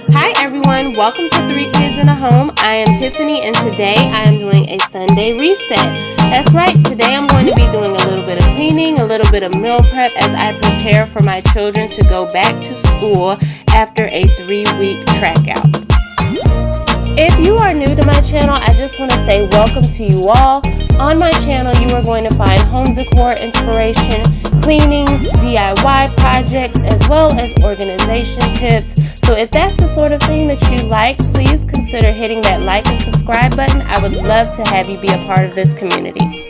Hi everyone, welcome to 3 Kids in a Home. I am Tiffany and today I am doing a Sunday reset. That's right, today I'm going to be doing a little bit of cleaning, a little bit of meal prep as I prepare for my children to go back to school after a 3-week track out. If you are new to my channel, I just want to say welcome to you all. On my channel, you are going to find home decor inspiration, cleaning, DIY projects, as well as organization tips. So if that's the sort of thing that you like, please consider hitting that like and subscribe button. I would love to have you be a part of this community.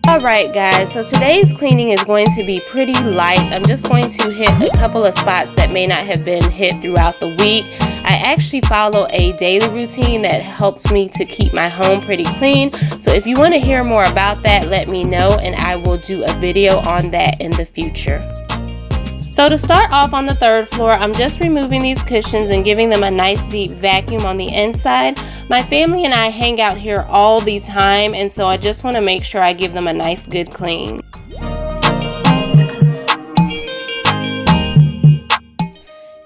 Alright guys, so today's cleaning is going to be pretty light. I'm just going to hit a couple of spots that may not have been hit throughout the week. I actually follow a daily routine that helps me to keep my home pretty clean. So if you want to hear more about that, let me know and I will do a video on that in the future. So to start off on the 3rd floor, I'm just removing these cushions and giving them a nice deep vacuum on the inside. My family and I hang out here all the time, and so I just want to make sure I give them a nice good clean.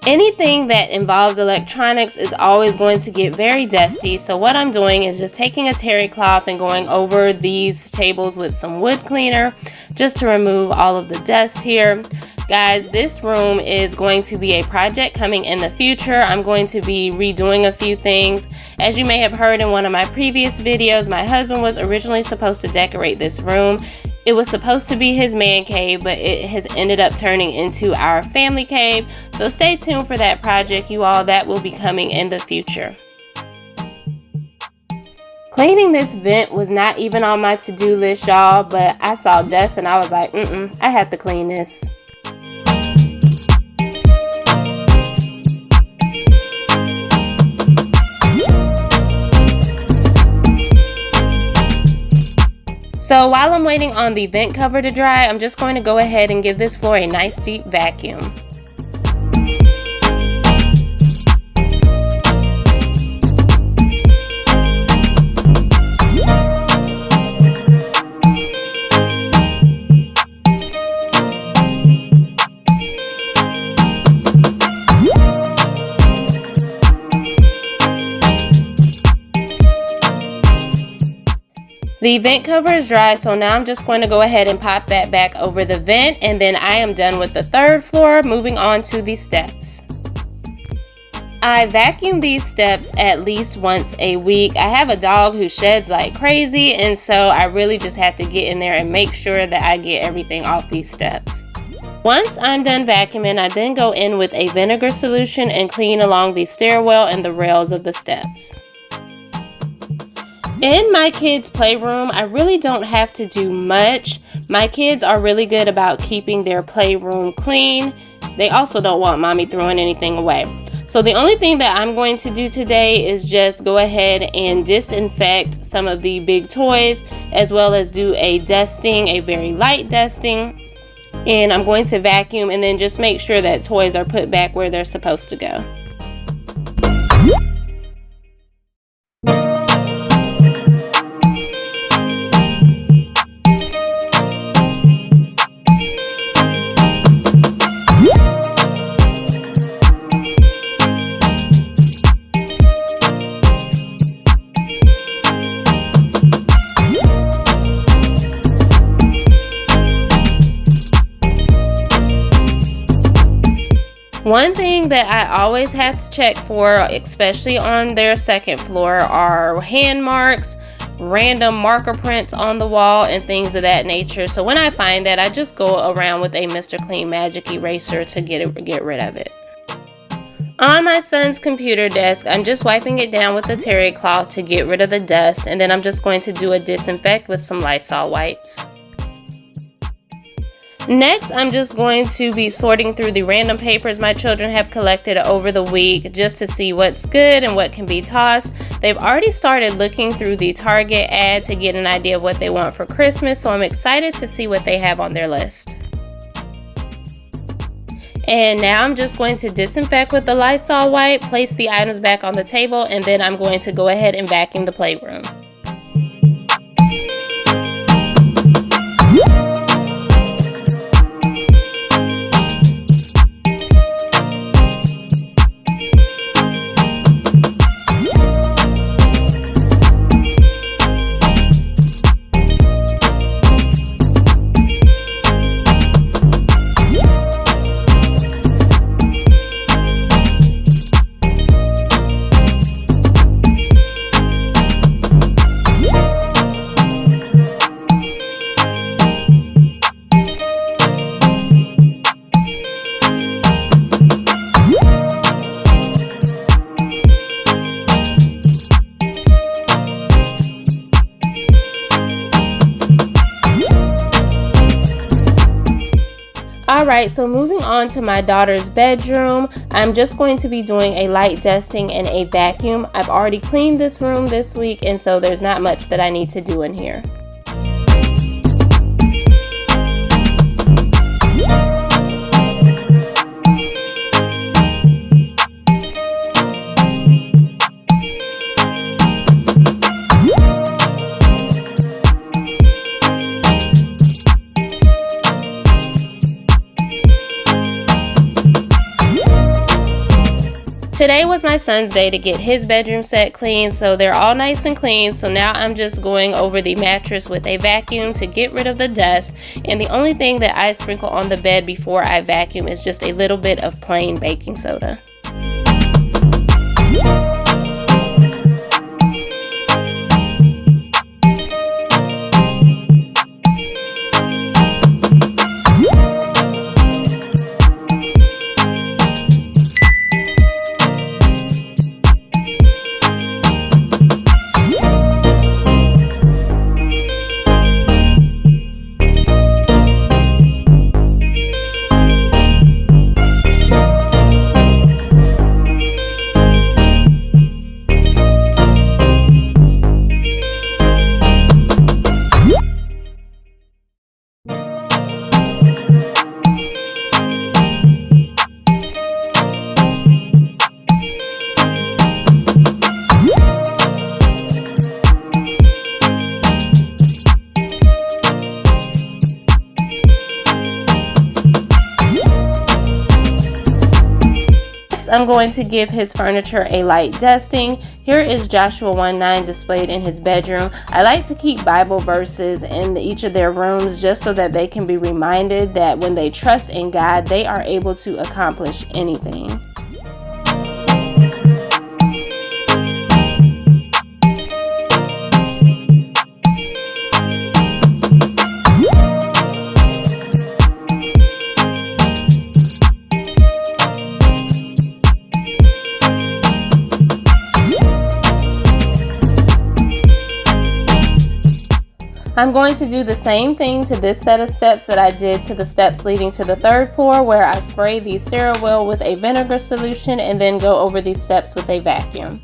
Anything that involves electronics is always going to get very dusty, so what I'm doing is just taking a terry cloth and going over these tables with some wood cleaner just to remove all of the dust here. Guys, this room is going to be a project coming in the future. I'm going to be redoing a few things. As you may have heard in one of my previous videos, my husband was originally supposed to decorate this room. It was supposed to be his man cave, but it has ended up turning into our family cave. So stay tuned for that project, you all. That will be coming in the future. Cleaning this vent was not even on my to-do list, y'all, but I saw dust and I was like, I have to clean this. So while I'm waiting on the vent cover to dry, I'm just going to go ahead and give this floor a nice deep vacuum. The vent cover is dry, so now I'm just going to go ahead and pop that back over the vent, and then I am done with the 3rd floor, moving on to the steps. I vacuum these steps at least once a week. I have a dog who sheds like crazy, and so I really just have to get in there and make sure that I get everything off these steps. Once I'm done vacuuming, I then go in with a vinegar solution and clean along the stairwell and the rails of the steps. In my kids' playroom, I really don't have to do much. My kids are really good about keeping their playroom clean. They also don't want mommy throwing anything away. So the only thing that I'm going to do today is just go ahead and disinfect some of the big toys, as well as do a dusting, a very light dusting. And I'm going to vacuum and then just make sure that toys are put back where they're supposed to go. One thing that I always have to check for, especially on their 2nd floor, are hand marks, random marker prints on the wall, and things of that nature. So when I find that, I just go around with a Mr. Clean Magic eraser to get rid of it. On my son's computer desk, I'm just wiping it down with a terry cloth to get rid of the dust, and then I'm just going to do a disinfect with some Lysol wipes. Next, I'm just going to be sorting through the random papers my children have collected over the week just to see what's good and what can be tossed. They've already started looking through the Target ad to get an idea of what they want for Christmas, so I'm excited to see what they have on their list. And now I'm just going to disinfect with the Lysol wipe, place the items back on the table, and then I'm going to go ahead and vacuum the playroom. Alright, so moving on to my daughter's bedroom, I'm just going to be doing a light dusting and a vacuum. I've already cleaned this room this week, and so there's not much that I need to do in here. Today was my son's day to get his bedroom set clean, so they're all nice and clean. So now I'm just going over the mattress with a vacuum to get rid of the dust. And the only thing that I sprinkle on the bed before I vacuum is just a little bit of plain baking soda. I'm going to give his furniture a light dusting. Here is Joshua 1:9 displayed in his bedroom. I like to keep Bible verses in each of their rooms just so that they can be reminded that when they trust in God, they are able to accomplish anything. I'm going to do the same thing to this set of steps that I did to the steps leading to the third floor, where I spray the steering wheel with a vinegar solution and then go over these steps with a vacuum.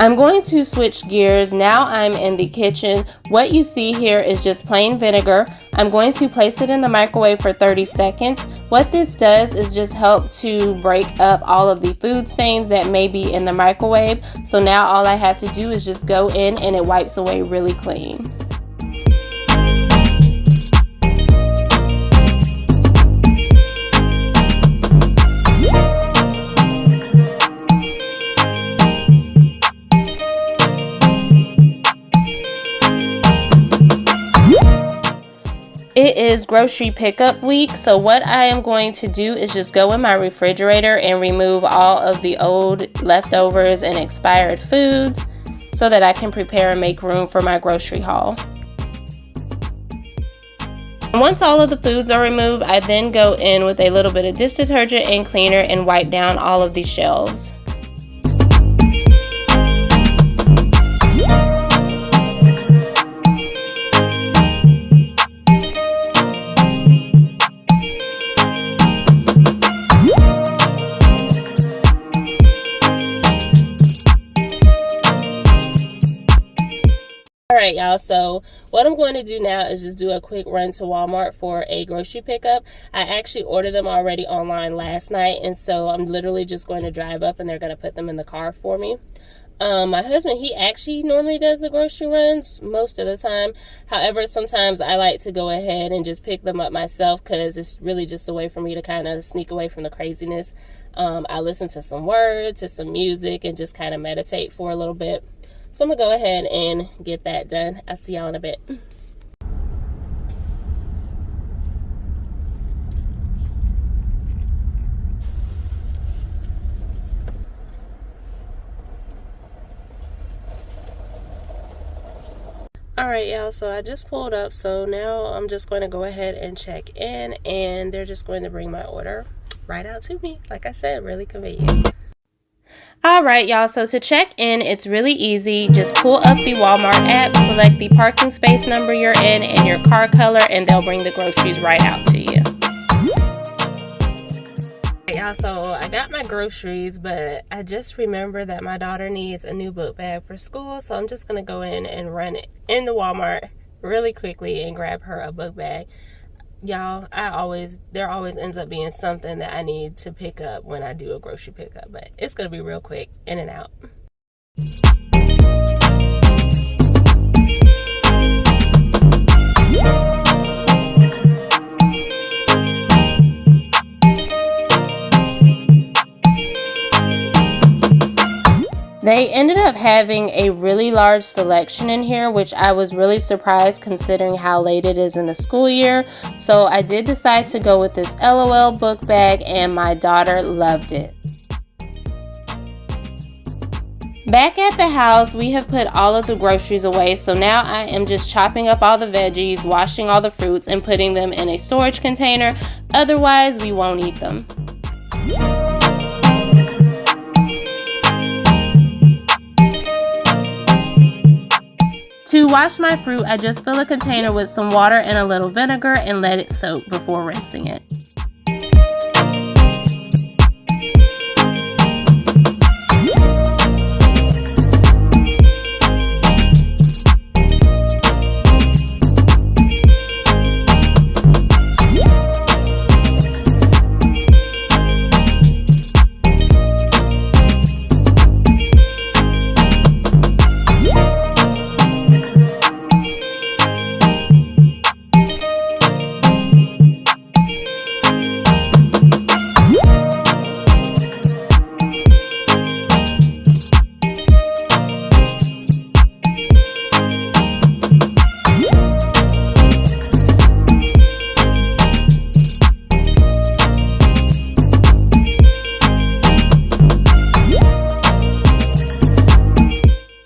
I'm going to switch gears. Now I'm in the kitchen. What you see here is just plain vinegar. I'm going to place it in the microwave for 30 seconds. What this does is just help to break up all of the food stains that may be in the microwave. So now all I have to do is just go in and it wipes away really clean. It is grocery pickup week, so what I am going to do is just go in my refrigerator and remove all of the old leftovers and expired foods so that I can prepare and make room for my grocery haul. And once all of the foods are removed, I then go in with a little bit of dish detergent and cleaner and wipe down all of the shelves. Alright y'all, so what I'm going to do now is just do a quick run to Walmart for a grocery pickup. I actually ordered them already online last night, and so I'm literally just going to drive up and they're going to put them in the car for me. My husband, he actually normally does the grocery runs most of the time. However, sometimes I like to go ahead and just pick them up myself because it's really just a way for me to kind of sneak away from the craziness. I listen to some words, to some music, and just kind of meditate for a little bit. So I'm going to go ahead and get that done. I'll see y'all in a bit. Alright y'all, so I just pulled up, so now I'm just going to go ahead and check in, and they're just going to bring my order. right out to me. Like I said, really convenient. Alright y'all, so to check in, it's really easy. Just pull up the Walmart app, select the parking space number you're in and your car color, and they'll bring the groceries right out to you. Y'all, so I got my groceries, but I just remember that my daughter needs a new book bag for school, so I'm just going to go in and run it in the Walmart really quickly and grab her a book bag. Y'all, there always ends up being something that I need to pick up when I do a grocery pickup, but it's gonna be real quick, in and out. They ended up having a really large selection in here, which I was really surprised considering how late it is in the school year. So I did decide to go with this LOL book bag, and my daughter loved it. Back at the house, we have put all of the groceries away, so now I am just chopping up all the veggies, washing all the fruits, and putting them in a storage container. Otherwise, we won't eat them. To wash my fruit, I just fill a container with some water and a little vinegar and let it soak before rinsing it.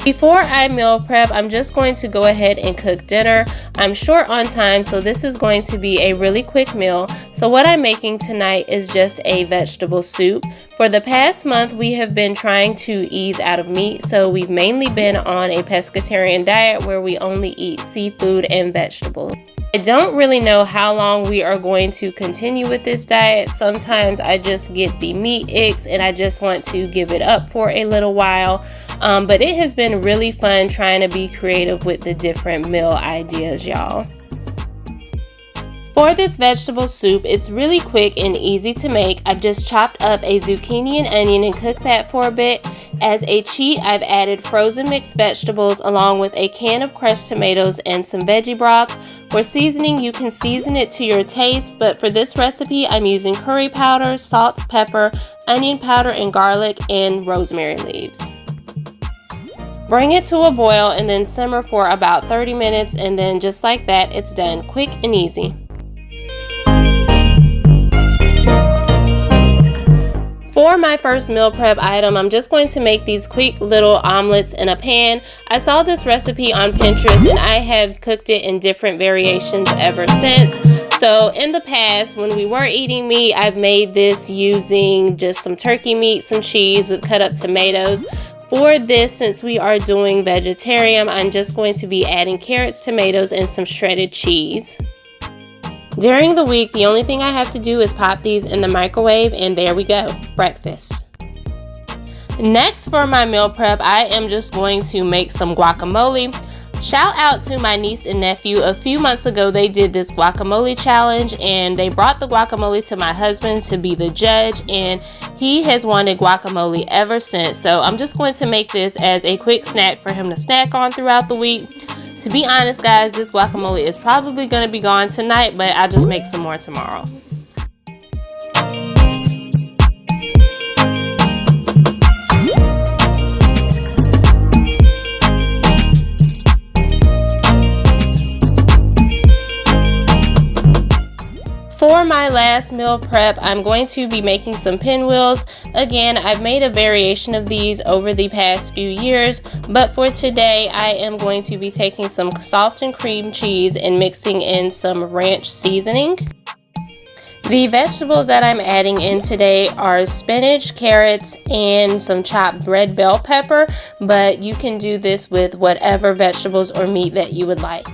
Before I meal prep, I'm just going to go ahead and cook dinner. I'm short on time, so this is going to be a really quick meal. So what I'm making tonight is just a vegetable soup. For the past month, we have been trying to ease out of meat, so we've mainly been on a pescatarian diet where we only eat seafood and vegetables. I don't really know how long we are going to continue with this diet. Sometimes I just get the meat icks and I just want to give it up for a little while. But it has been really fun trying to be creative with the different meal ideas, y'all. For this vegetable soup, it's really quick and easy to make. I've just chopped up a zucchini and onion and cooked that for a bit. As a cheat, I've added frozen mixed vegetables along with a can of crushed tomatoes and some veggie broth. For seasoning, you can season it to your taste, but for this recipe, I'm using curry powder, salt, pepper, onion powder, and garlic, and rosemary leaves. Bring it to a boil and then simmer for about 30 minutes, and then just like that, it's done. Quick and easy. For my first meal prep item, I'm just going to make these quick little omelets in a pan. I saw this recipe on Pinterest and I have cooked it in different variations ever since. So in the past, when we were eating meat, I've made this using just some turkey meat, some cheese with cut up tomatoes. For this, since we are doing vegetarian, I'm just going to be adding carrots, tomatoes, and some shredded cheese. During the week, the only thing I have to do is pop these in the microwave, and there we go, breakfast. Next, for my meal prep, I am just going to make some guacamole. Shout out to my niece and nephew. A few months ago, they did this guacamole challenge, and they brought the guacamole to my husband to be the judge, and he has wanted guacamole ever since. So I'm just going to make this as a quick snack for him to snack on throughout the week. To be honest, guys, this guacamole is probably going to be gone tonight, but I'll just make some more tomorrow. For my last meal prep, I'm going to be making some pinwheels. Again, I've made a variation of these over the past few years, but for today, I am going to be taking some softened cream cheese and mixing in some ranch seasoning. The vegetables that I'm adding in today are spinach, carrots, and some chopped red bell pepper, but you can do this with whatever vegetables or meat that you would like.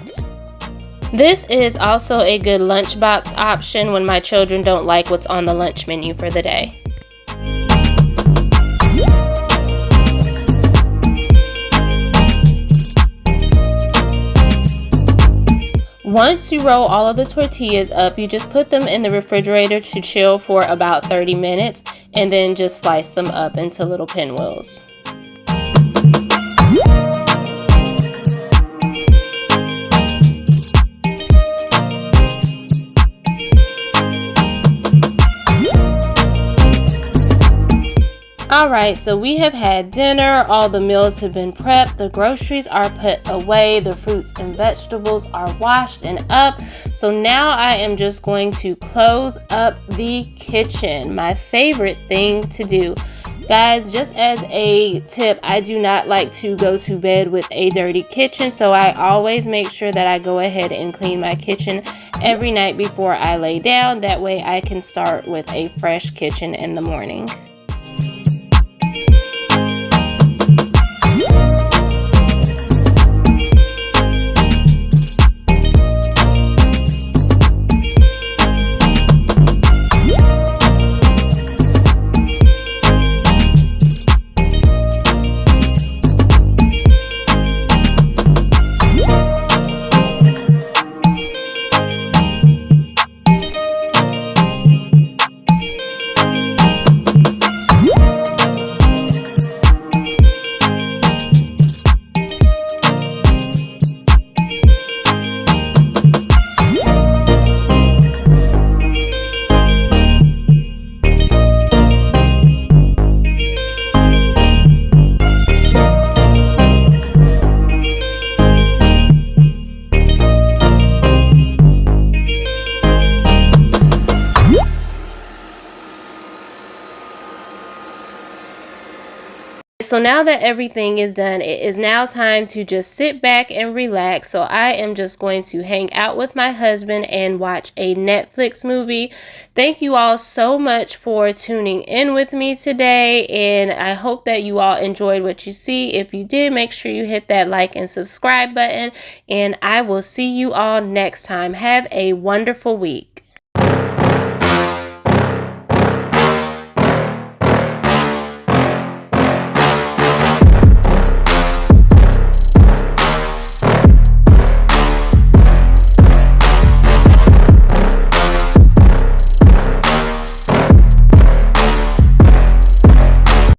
This is also a good lunchbox option when my children don't like what's on the lunch menu for the day. Once you roll all of the tortillas up, you just put them in the refrigerator to chill for about 30 minutes and then just slice them up into little pinwheels. Alright, so we have had dinner, all the meals have been prepped, the groceries are put away, the fruits and vegetables are washed and up. So now I am just going to close up the kitchen, my favorite thing to do. Guys, just as a tip, I do not like to go to bed with a dirty kitchen, so I always make sure that I go ahead and clean my kitchen every night before I lay down. That way I can start with a fresh kitchen in the morning. So now that everything is done, it is now time to just sit back and relax. So I am just going to hang out with my husband and watch a Netflix movie. Thank you all so much for tuning in with me today, and I hope that you all enjoyed what you see. If you did, make sure you hit that like and subscribe button, and I will see you all next time. Have a wonderful week.